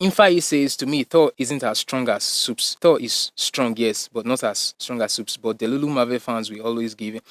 Infa says, to me, Thor isn't as strong as Soups. Thor is strong, yes, but not as strong as Soups. But the Lulu Marvel fans will always give it.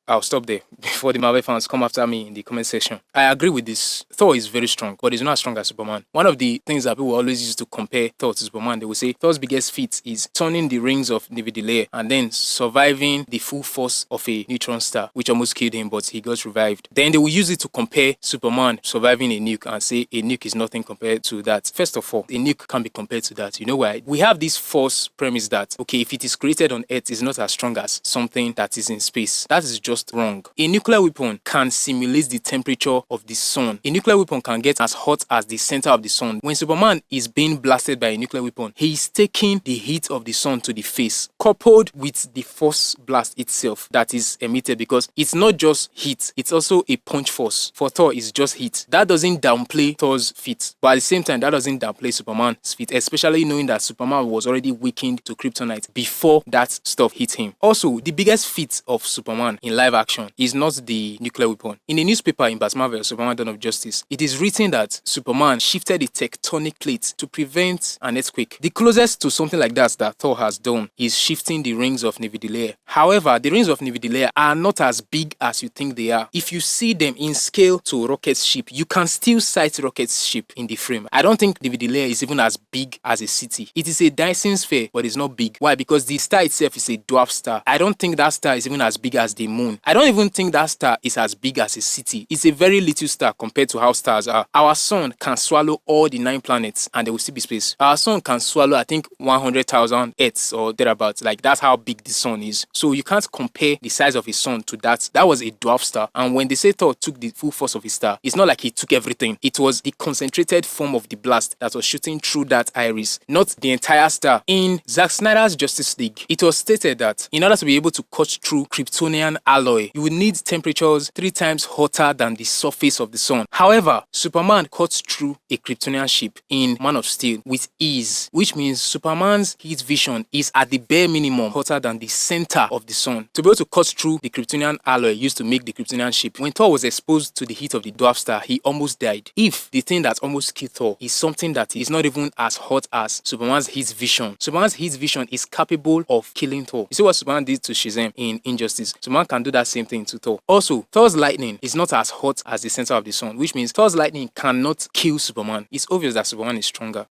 I'll stop there before the Marvel fans come after me in the comment section. I agree with this. Thor is very strong, but he's not as strong as Superman. One of the things that people always use to compare Thor to Superman, they will say Thor's biggest feat is turning the rings of Nividilea and then surviving the full force of a neutron star, which almost killed him, but he got revived. Then they will use it to compare Superman surviving a nuke and say a nuke is nothing compared to that. First of all, a nuke can't be compared to that. You know why? We have this false premise that, okay, if it is created on Earth, it's not as strong as something that is in space. That is just wrong. A nuclear weapon can simulate the temperature of the sun. A nuclear weapon can get as hot as the center of the sun. When Superman is being blasted by a nuclear weapon, he is taking the heat of the sun to the face, coupled with the force blast itself that is emitted, because it's not just heat, it's also a punch force. For Thor, it's just heat. That doesn't downplay Thor's feat, but at the same time, that doesn't downplay Superman's feat, especially knowing that Superman was already weakened to kryptonite before that stuff hit him. Also, the biggest feat of Superman in live action is not the nuclear weapon. In a newspaper in Batman Superman Dawn of Justice, it is written that Superman shifted a tectonic plate to prevent an earthquake. The closest to something like that Thor has done is shifting the rings of Nividilea. However, the rings of Nividilea are not as big as you think they are. If you see them in scale to Rocket's ship, you can still sight Rocket's ship in the frame. I don't think Nividilea is even as big as a city. It is a Dyson sphere, but it's not big. Why? Because the star itself is a dwarf star. I don't think that star is even as big as the moon. I don't even think that star is as big as a city. It's a very little star compared to how stars are. Our sun can swallow all the 9 planets and there will still be space. Our sun can swallow, I think, 100,000 Earths or thereabouts. Like, that's how big the sun is. So you can't compare the size of a sun to that. That was a dwarf star. And when they say Thor took the full force of his star, it's not like he took everything. It was the concentrated form of the blast that was shooting through that iris, not the entire star. In Zack Snyder's Justice League, it was stated that in order to be able to cut through Kryptonian alloy, you would need temperatures 3 times hotter than the surface of the sun. However, Superman cuts through a Kryptonian ship in Man of Steel with ease, which means Superman's heat vision is at the bare minimum hotter than the center of the sun. To be able to cut through the Kryptonian alloy used to make the Kryptonian ship, when Thor was exposed to the heat of the dwarf star, he almost died. If the thing that almost killed Thor is something that is not even as hot as Superman's heat vision, Superman's heat vision is capable of killing Thor. You see what Superman did to Shazam in Injustice? Superman can do that same thing to Thor. Also, Thor's lightning is not as hot as the center of the sun, which means Thor's lightning cannot kill Superman. It's obvious that Superman is stronger.